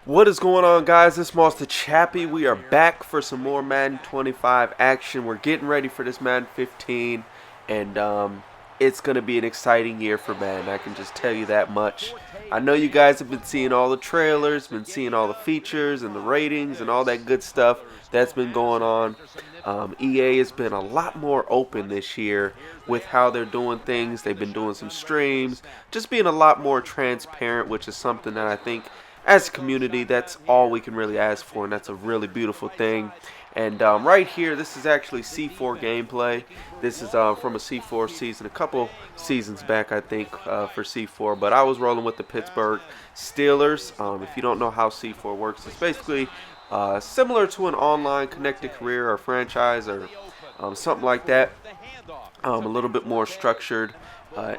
What is going on, guys? This is Monster Chappie. We are back for some more Madden 25 action. We're getting ready for this Madden 15, and it's going to be an exciting year for Madden. I can just tell you that much. I know you guys have been seeing all the trailers, been seeing all the features and the ratings and all that good stuff that's been going on. EA has been a lot more open this year with how they're doing things. They've been doing some streams, just being a lot more transparent, which is something that I think as a community, that's all we can really ask for, and that's a really beautiful thing. And right here, this is actually C4 gameplay. This is from a C4 season, a couple seasons back, I think, for C4. But I was rolling with the Pittsburgh Steelers. If you don't know how C4 works, it's basically similar to an online connected career or franchise or something like that. A little bit more structured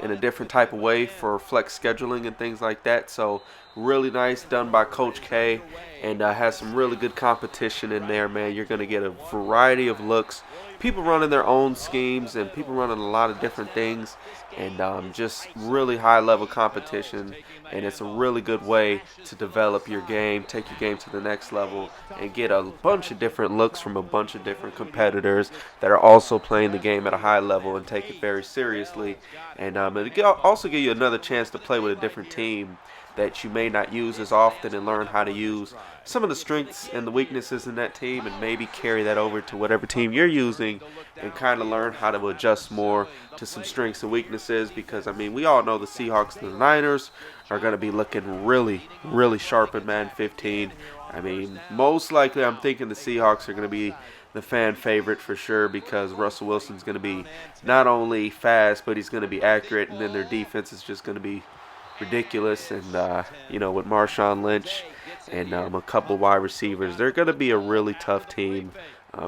in a different type of way for flex scheduling and things like that. So really nice, done by Koach K, and has some really good competition in there, man. You're going to get a variety of looks, people running their own schemes and people running a lot of different things, and just really high level competition. And it's a really good way to develop your game, take your game to the next level, and get a bunch of different looks from a bunch of different competitors that are also playing the game at a high level and take it very seriously. And it'll also give you another chance to play with a different team that you may not use as often and learn how to use some of the strengths and the weaknesses in that team and maybe carry that over to whatever team you're using and kind of learn how to adjust more to some strengths and weaknesses, because I mean, we all know the Seahawks and the Niners are going to be looking really, really sharp in Madden 15. I mean, most likely I'm thinking the Seahawks are going to be the fan favorite for sure, because Russell Wilson's going to be not only fast, but he's going to be accurate, and then their defense is just going to be ridiculous. And with Marshawn Lynch and a couple wide receivers, they're going to be a really tough team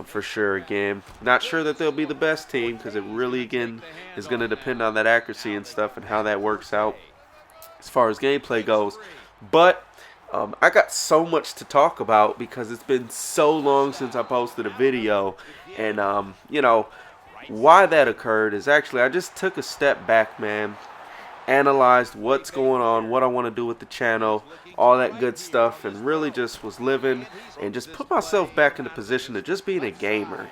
for sure. Again, not sure that they'll be the best team, because it really, again, is going to depend on that accuracy and stuff and how that works out as far as gameplay goes. But I got so much to talk about because it's been so long since I posted a video. And why that occurred is actually I just took a step back, man, analyzed what's going on, what I want to do with the channel, all that good stuff, and really just was living and just put myself back in the position of just being a gamer,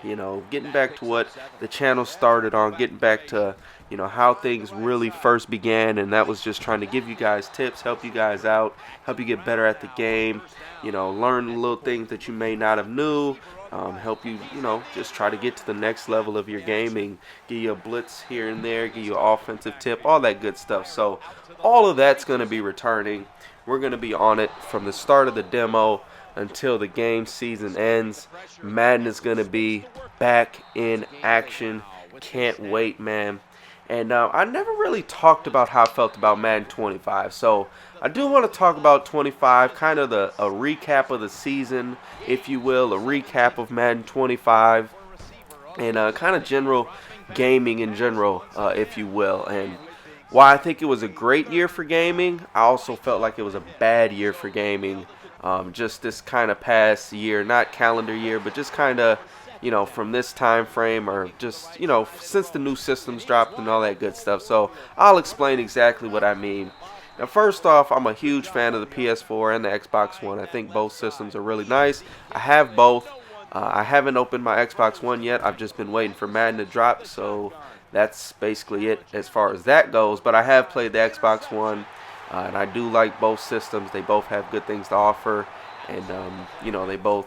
getting back to what the channel started on, getting back to, how things really first began, and that was just trying to give you guys tips, help you guys out, help you get better at the game, learn little things that you may not have knew, help you, just try to get to the next level of your gaming, give you a blitz here and there, give you an offensive tip, all that good stuff. So all of that's going to be returning. We're going to be on it from the start of the demo until the game season ends. Madden is going to be back in action. Can't wait, man. And I never really talked about how I felt about Madden 25. So I do want to talk about 25, kind of a recap of the season, if you will, a recap of Madden 25, and kind of general gaming in general, if you will. And while I think it was a great year for gaming, I also felt like it was a bad year for gaming. Just this kind of past year, not calendar year, but just kind of, from this time frame, or just, since the new systems dropped and all that good stuff. So I'll explain exactly what I mean. Now, first off, I'm a huge fan of the PS4 and the Xbox One. I think both systems are really nice. I have both. I haven't opened my Xbox One yet. I've just been waiting for Madden to drop, so that's basically it as far as that goes. But I have played the Xbox One, and I do like both systems. They both have good things to offer, and they both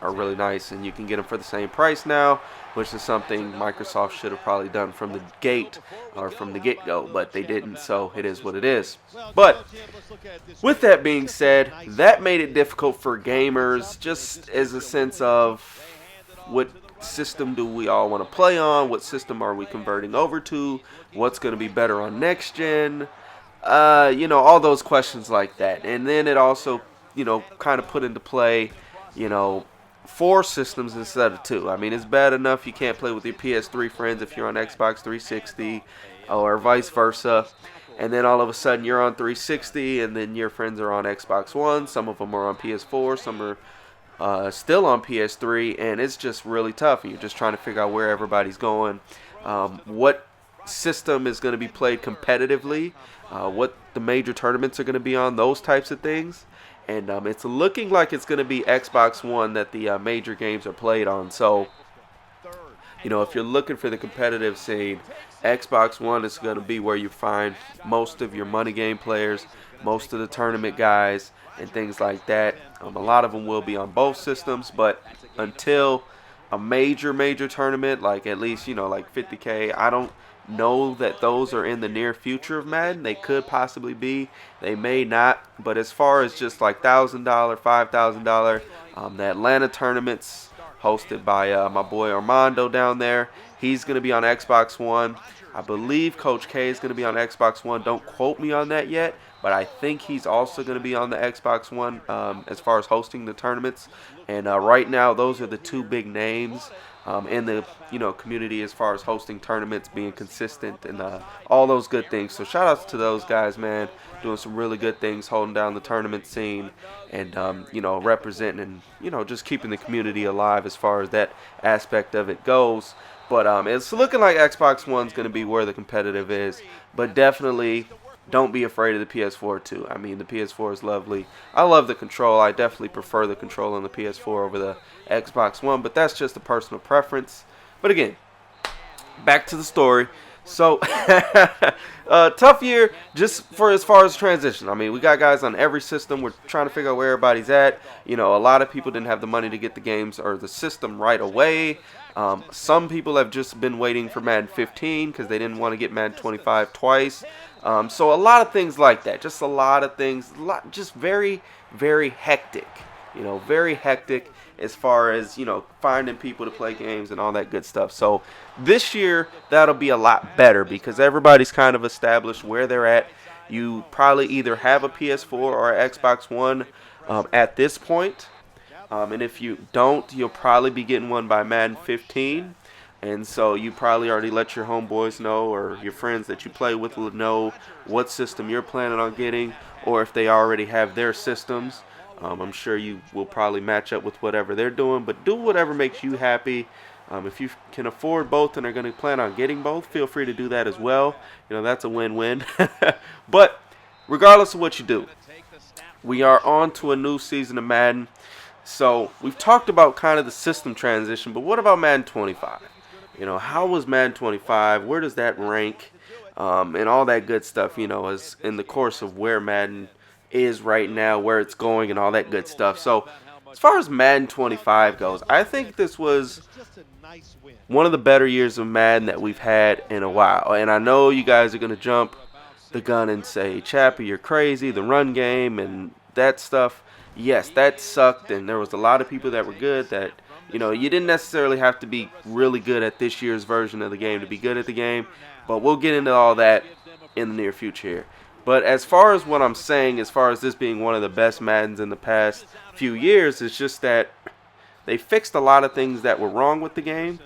are really nice, and you can get them for the same price now, which is something Microsoft should have probably done from the gate or from the get-go, but they didn't, so it is what it is. But with that being said, that made it difficult for gamers, just as a sense of what system do we all want to play on, what system are we converting over to, what's going to be better on next gen, all those questions like that. And then it also, kind of put into play, 4 systems instead of 2. I mean, it's bad enough you can't play with your PS3 friends if you're on Xbox 360, or vice versa. And then all of a sudden you're on 360, and then your friends are on Xbox One. Some of them are on PS4, some are still on PS3, and it's just really tough. And you're just trying to figure out where everybody's going, what system is going to be played competitively, what the major tournaments are going to be on, those types of things. and it's looking like it's going to be Xbox One that the major games are played on. So, if you're looking for the competitive scene, Xbox One is going to be where you find most of your money game players, most of the tournament guys, and things like that. A lot of them will be on both systems, but until a major tournament, like at least, like 50K, I don't know that those are in the near future of Madden. They could possibly be. They may not. But as far as just like $1,000, $5,000, the Atlanta tournaments hosted by my boy Armando down there, he's going to be on Xbox One. I believe Koach K is going to be on Xbox One. Don't quote me on that yet, but I think he's also going to be on the Xbox One as far as hosting the tournaments. And right now, those are the two big names in the community as far as hosting tournaments, being consistent, and all those good things. So shout outs to those guys, man, doing some really good things, holding down the tournament scene, and representing and just keeping the community alive as far as that aspect of it goes. But it's looking like Xbox One's going to be where the competitive is. But definitely don't be afraid of the PS4 too. I mean, the PS4 is lovely. I love the control. I definitely prefer the control on the PS4 over the Xbox One. But that's just a personal preference. But again, back to the story. So, tough year just for as far as transition. I mean, we got guys on every system. We're trying to figure out where everybody's at. A lot of people didn't have the money to get the games or the system right away. Some people have just been waiting for Madden 15 because they didn't want to get Madden 25 twice. So a lot of things like that. Just a lot of things. Just very, very hectic. Very hectic as far as, finding people to play games and all that good stuff. So this year, that'll be a lot better because everybody's kind of established where they're at. You probably either have a PS4 or an Xbox One at this point. And if you don't, you'll probably be getting one by Madden 15. And so you probably already let your homeboys know or your friends that you play with know what system you're planning on getting, or if they already have their systems. I'm sure you will probably match up with whatever they're doing, but do whatever makes you happy. If you can afford both and are going to plan on getting both, feel free to do that as well. That's a win-win. But regardless of what you do, we are on to a new season of Madden. So we've talked about kind of the system transition, but what about Madden 25? How was Madden 25? Where does that rank? And all that good stuff, as in the course of where Madden is right now, where it's going, and all that good stuff. So as far as Madden 25 goes, I think this was one of the better years of Madden that we've had in a while. And I know you guys are going to jump the gun and say, Chappie, you're crazy, the run game and that stuff. Yes, that sucked, and there was a lot of people that were good that, you didn't necessarily have to be really good at this year's version of the game to be good at the game, but we'll get into all that in the near future here. But as far as what I'm saying, as far as this being one of the best Maddens in the past few years, it's just that they fixed a lot of things that were wrong with the game,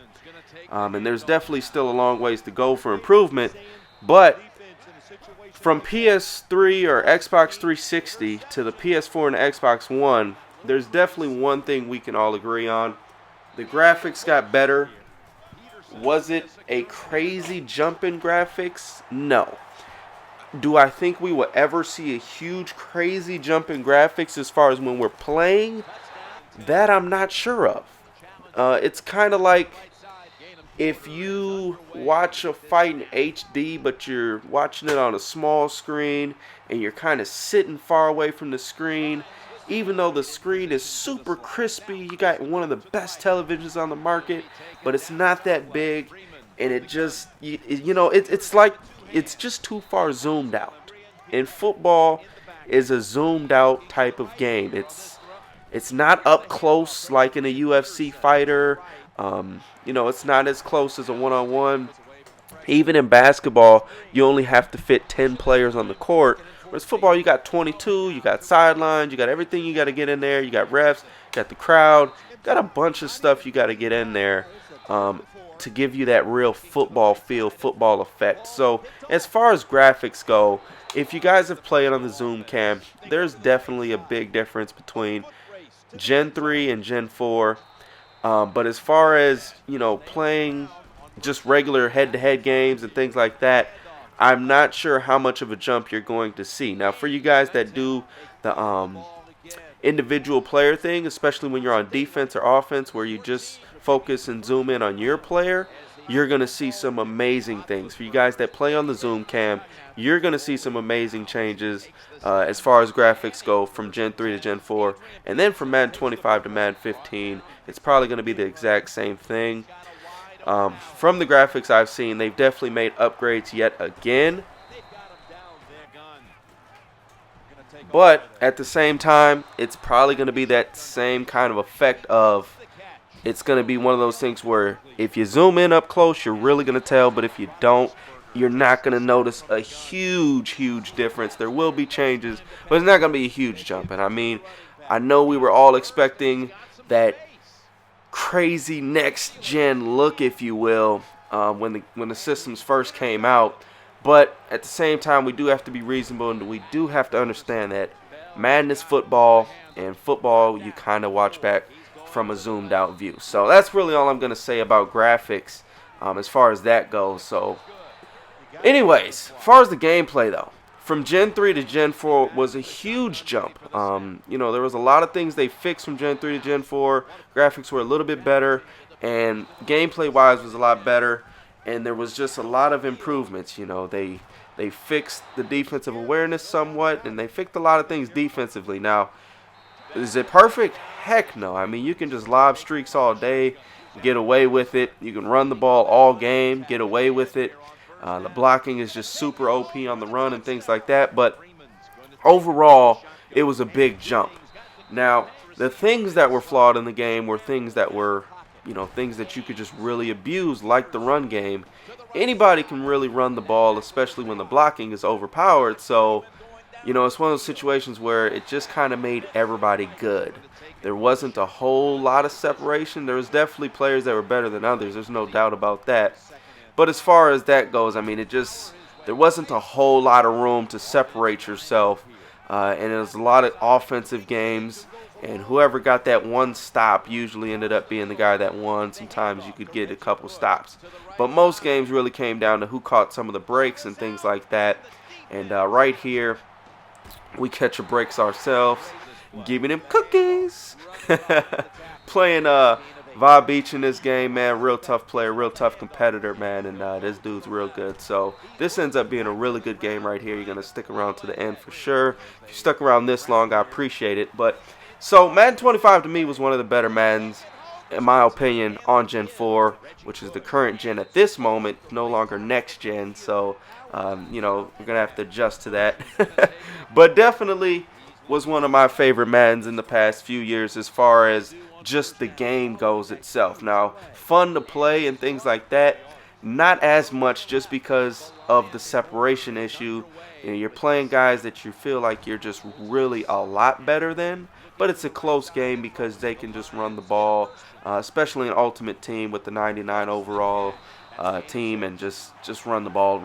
and there's definitely still a long ways to go for improvement, but from PS3 or Xbox 360 to the PS4 and the Xbox One, there's definitely one thing we can all agree on. The graphics got better. Was it a crazy jump in graphics? No. Do I think we will ever see a huge crazy jump in graphics as far as when we're playing? That I'm not sure of. It's kind of like if you watch a fight in HD, but you're watching it on a small screen, and you're kind of sitting far away from the screen, even though the screen is super crispy, you got one of the best televisions on the market, but it's not that big, and it just, it's like, it's just too far zoomed out. And football is a zoomed out type of game. It's not up close like in a UFC fighter. It's not as close as a one-on-one. Even in basketball, you only have to fit 10 players on the court. Whereas football, you got 22, you got sidelines, you got everything you got to get in there. You got refs, you got the crowd, got a bunch of stuff you got to get in there to give you that real football feel, football effect. So as far as graphics go, if you guys have played on the Zoom cam, there's definitely a big difference between Gen 3 and Gen 4. But as far as, playing just regular head-to-head games and things like that, I'm not sure how much of a jump you're going to see. Now, for you guys that do the individual player thing, especially when you're on defense or offense where you just focus and zoom in on your player, you're going to see some amazing things. For you guys that play on the Zoom cam, you're going to see some amazing changes as far as graphics go from Gen 3 to Gen 4. And then from Madden 25 to Madden 15, it's probably going to be the exact same thing. From the graphics I've seen, they've definitely made upgrades yet again. But at the same time, it's probably going to be that same kind of effect of it's going to be one of those things where if you zoom in up close, you're really going to tell. But if you don't, you're not going to notice a huge difference. There will be changes, but it's not going to be a huge jump. And I mean, I know we were all expecting that crazy next gen look, if you will, when the systems first came out. But at the same time, we do have to be reasonable, and we do have to understand that Madden is football, and football you kind of watch back from a zoomed out view. So that's really all I'm going to say about graphics as far as that goes. So anyways, as far as the gameplay though, from Gen 3 to Gen 4 was a huge jump. You know, there was a lot of things they fixed from Gen 3 to Gen 4. Graphics were a little bit better, and gameplay wise was a lot better. And there was just a lot of improvements. You know, they fixed the defensive awareness somewhat, and they fixed a lot of things defensively. Now, is it perfect? Heck no. I mean, you can just lob streaks all day, get away with it. You can run the ball all game, get away with it. The blocking is just super OP on the run and things like that. But overall, it was a big jump. Now, the things that were flawed in the game were things that were, you know, things that you could just really abuse, like the run game. Anybody can really run the ball, especially when the blocking is overpowered. So, you know, it's one of those situations where it just kind of made everybody good. There wasn't a whole lot of separation. There was definitely players that were better than others. There's no doubt about that. But as far as that goes, I mean, there wasn't a whole lot of room to separate yourself. And it was a lot of offensive games. And whoever got that one stop usually ended up being the guy that won. Sometimes you could get a couple stops. But most games really came down to who caught some of the breaks and things like that. And right here, we catch the breaks ourselves, giving him cookies. Playing Vibe Beach in this game, man. Real tough player, real tough competitor, man. And this dude's real good. So this ends up being a really good game right here. You're going to stick around to the end for sure. If you stuck around this long, I appreciate it. But so Madden 25 to me was one of the better Maddens, in my opinion, on Gen 4, which is the current gen at this moment, no longer next gen. So, you know, you're going to have to adjust to that. But definitely was one of my favorite Maddens in the past few years as far as just the game goes itself. Now, fun to play and things like that, not as much just because of the separation issue. You know, you're playing guys that you feel like you're just really a lot better than. But it's a close game because they can just run the ball, especially an Ultimate Team with the 99 overall team, and just run the ball,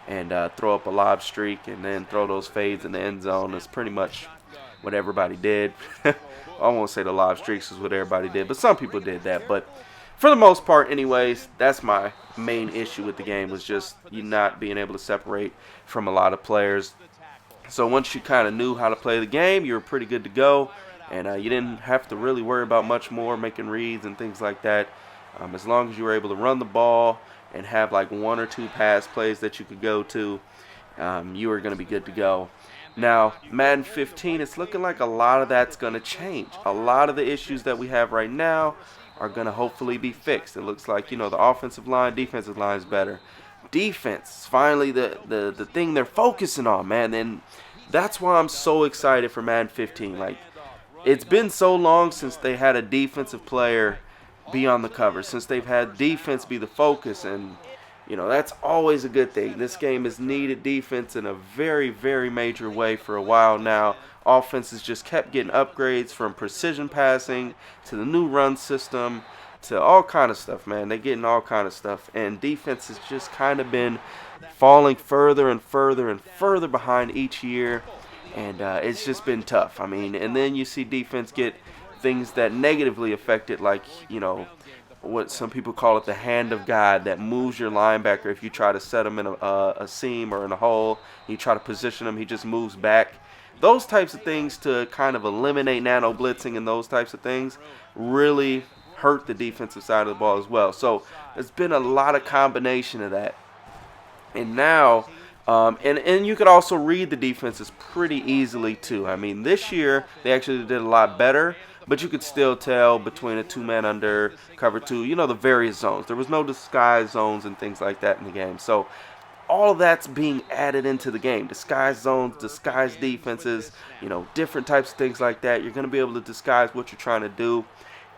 and throw up a lob streak and then throw those fades in the end zone. That's pretty much what everybody did. I won't say the lob streaks is what everybody did, but some people did that. But for the most part, anyways, that's my main issue with the game, was just you not being able to separate from a lot of players. So once you kind of knew how to play the game, you were pretty good to go, and you didn't have to really worry about much more making reads and things like that. As long as you were able to run the ball and have like one or two pass plays that you could go to, you were going to be good to go. Now, Madden 15, it's looking like a lot of that's going to change. A lot of the issues that we have right now are going to hopefully be fixed. It looks like, you know, the offensive line, defensive line is better. Defense, finally the thing they're focusing on, man. And that's why I'm so excited for Madden 15. Like, it's been so long since they had a defensive player be on the cover, since they've had defense be the focus, and you know, that's always a good thing. This game has needed defense in a very, very major way for a while now. Offenses just kept getting upgrades, from precision passing to the new run system to all kind of stuff, man. They're getting all kind of stuff. And defense has just kind of been falling further and further and further behind each year. And it's just been tough. I mean, and then you see defense get things that negatively affect it, like, you know, what some people call it the hand of God, that moves your linebacker. If you try to set him in a seam or in a hole, you try to position him, he just moves back. those types of things to kind of eliminate nano blitzing and those types of things really hurt the defensive side of the ball as well. So there's been a lot of combination of that. And now, and you could also read the defenses pretty easily too. I mean, this year they actually did a lot better, but you could still tell between a two-man under, cover two, you know, the various zones. There was no disguise zones and things like that in the game. So all of that's being added into the game. Disguise zones, disguise defenses, you know, different types of things like that. You're going to be able to disguise what you're trying to do.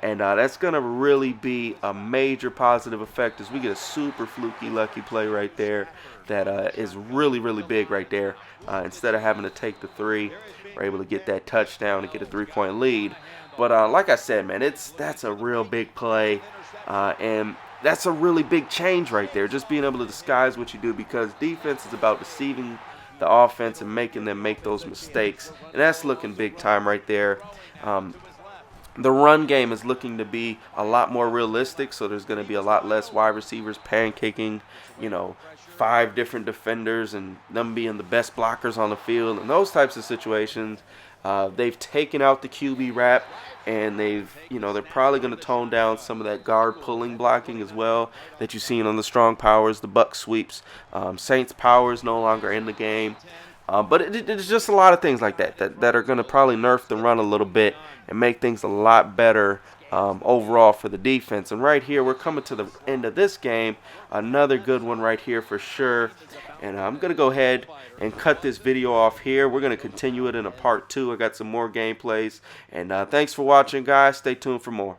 And that's going to really be a major positive effect as we get a super fluky lucky play right there that is really, really big right there. Instead of having to take the three, we're able to get that touchdown and get a 3-point lead. But like I said, man, that's a real big play. And that's a really big change right there, just being able to disguise what you do, because defense is about deceiving the offense and making them make those mistakes. And that's looking big time right there. The run game is looking to be a lot more realistic, so there's going to be a lot less wide receivers pancaking, you know, 5 different defenders and them being the best blockers on the field and those types of situations. They've taken out the QB wrap, and they're probably going to tone down some of that guard pulling blocking as well that you've seen on the strong powers, the buck sweeps. Saints power is no longer in the game. But it's just a lot of things like that are going to probably nerf the run a little bit and make things a lot better overall for the defense. And right here, we're coming to the end of this game. Another good one right here for sure. And I'm going to go ahead and cut this video off here. We're going to continue it in a part 2. I got some more gameplays. And thanks for watching, guys. Stay tuned for more.